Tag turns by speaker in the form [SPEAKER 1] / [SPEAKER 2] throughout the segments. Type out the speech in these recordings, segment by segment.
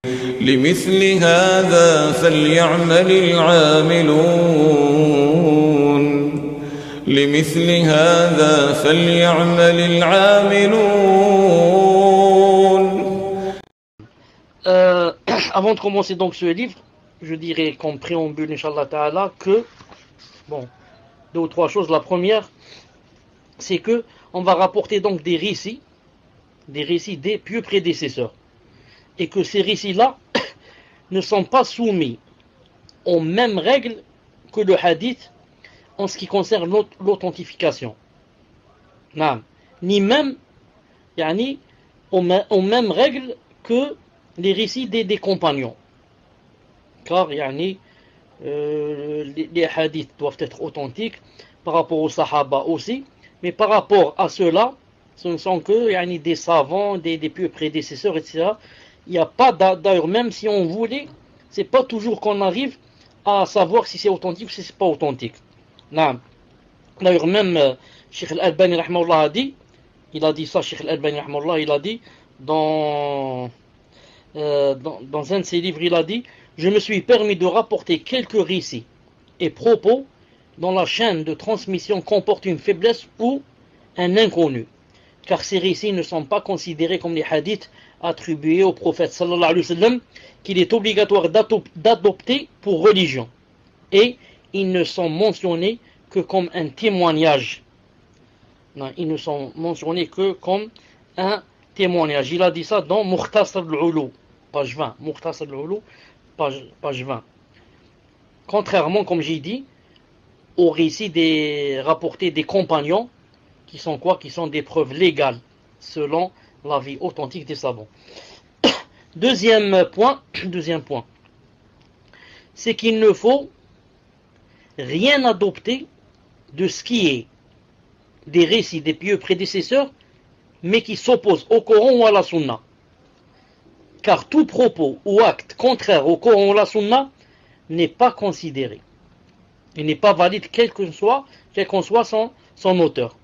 [SPEAKER 1] لمثل هذا فليعمل العاملون لمثل هذا فليعمل العاملون.
[SPEAKER 2] Avant de commencer donc ce livre, je dirais comme préambule, Inch'Allah Ta'ala, que, bon, deux ou trois choses. La première, c'est que on va rapporter donc des récits des pieux prédécesseurs. Et que ces récits-là ne sont pas soumis aux mêmes règles que le hadith en ce qui concerne l'authentification. Ni même aux mêmes règles que les récits des compagnons. Car les hadiths doivent être authentiques par rapport aux sahaba aussi, mais par rapport à ceux-là, ce ne sont que des savants, des pieux prédécesseurs, etc. Il n'y a pas, d'ailleurs, même si on voulait, c'est pas toujours qu'on arrive à savoir si c'est authentique ou si c'est pas authentique. D'ailleurs, même Cheikh Al-Albani rahimahullah a dit, Cheikh Al-Albani rahimahullah, il a dit dans un de ses livres, il a dit: je me suis permis de rapporter quelques récits et propos dont la chaîne de transmission comporte une faiblesse ou un inconnu, car ces récits ne sont pas considérés comme les hadiths attribués au prophète sallallahu alayhi wa sallam, qu'il est obligatoire d'adopter pour religion, et ils ne sont mentionnés que comme un témoignage. Ils ne sont mentionnés que comme un témoignage. Il a dit ça dans Mukhtasar al-Ulu, page 20. Mukhtasar al-Ulu, page 20. Contrairement, comme j'ai dit, aux récits rapportés des compagnons, qui sont quoi? Qui sont des preuves légales, selon la vie authentique des savants. Deuxième point, c'est qu'il ne faut rien adopter de ce qui est des récits des pieux prédécesseurs, mais qui s'opposent au Coran ou à la Sunna. Car tout propos ou acte contraire au Coran ou à la Sunna n'est pas considéré. Il n'est pas valide quel qu'en soit son auteur.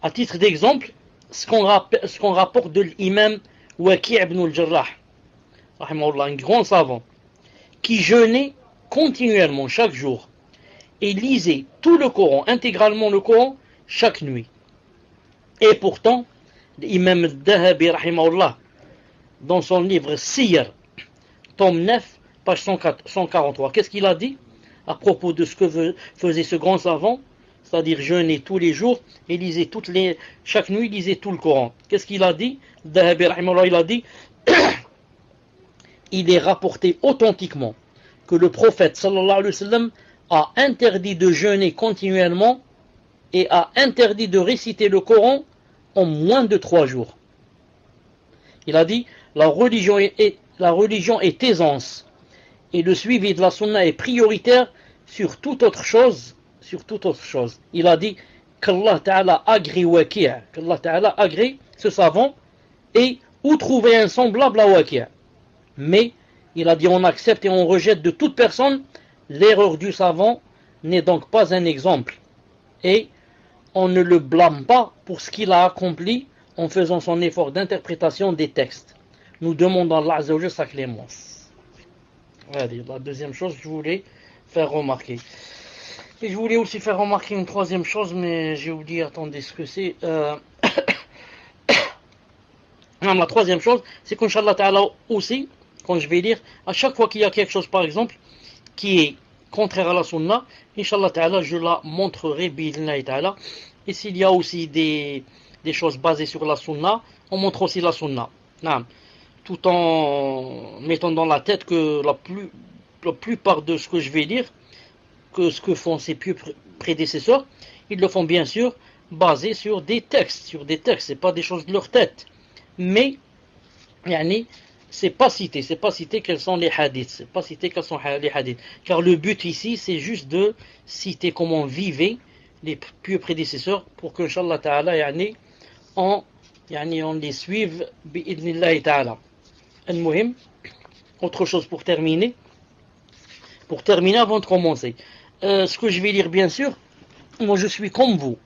[SPEAKER 2] À titre d'exemple, ce qu'on rapporte de l'imam Waki' ibn al-Jarrah, un grand savant, qui jeûnait continuellement chaque jour et lisait tout le Coran, intégralement le Coran, chaque nuit. Et pourtant, l'imam Dahabi, rahimahullah, dans son livre Siyar, tome 9, page 143, qu'est-ce qu'il a dit à propos de ce que faisait ce grand savant, c'est-à-dire jeûner tous les jours et lisait chaque nuit, lisait tout le Coran. Qu'est-ce qu'il a dit? Dahabi, rahimahullah, il a dit: il est rapporté authentiquement que le prophète sallallahu alayhi wa sallam a interdit de jeûner continuellement et a interdit de réciter le Coran en moins de 3 jours. Il a dit: la religion est aisance et le suivi de la sunna est prioritaire sur toute autre chose. Il a dit qu'Allah Ta'ala agrée Waki', qu'Allah Ta'ala agrée ce savant, et ou trouver un semblable à Waki'. Mais il a dit: on accepte et on rejette de toute personne. L'erreur du savant n'est donc pas un exemple, et on ne le blâme pas pour ce qu'il a accompli en faisant son effort d'interprétation des textes. Nous demandons à Allah Azza wa Jalla sa clémence. Allez, la deuxième chose que je voulais faire remarquer. Et je voulais aussi faire remarquer une troisième chose, mais j'ai oublié, attendez ce que c'est. La troisième chose, c'est qu'Inch'Allah Ta'ala aussi, quand je vais lire, à chaque fois qu'il y a quelque chose, par exemple, qui est contraire à la sunna, Inch'Allah Ta'ala, je la montrerai, bi'idhnillahi ta'ala. Et s'il y a aussi des choses basées sur la sunna, on montre aussi la sunna. Tout en mettant dans la tête que la plupart de ce que je vais lire, que ce que font ces pieux prédécesseurs, ils le font bien sûr basé sur des textes, c'est pas des choses de leur tête. Mais, c'est pas cité quels sont les hadiths, car le but ici, c'est juste de citer comment vivaient les pieux prédécesseurs pour que, Inch'Allah Ta'ala, on les suive, bi'idhnillahi ta'ala. Al-Muhim, autre chose pour terminer avant de commencer. Ce que je vais lire, bien sûr, moi je suis comme vous,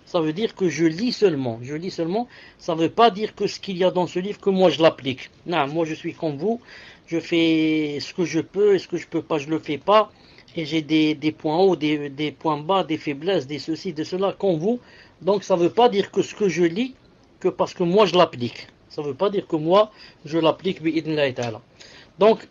[SPEAKER 2] ça veut dire que je lis seulement. Je lis seulement, ça ne veut pas dire que ce qu'il y a dans ce livre, que moi je l'applique. Non, moi je suis comme vous, je fais ce que je peux, et ce que je peux pas, je le fais pas. Et j'ai des points hauts, des points bas, des faiblesses, des ceci, de cela, comme vous. Donc ça ne veut pas dire que ce que je lis, que parce que moi je l'applique. Ça ne veut pas dire que moi je l'applique, bi'idhnillahi ta'ala. Donc,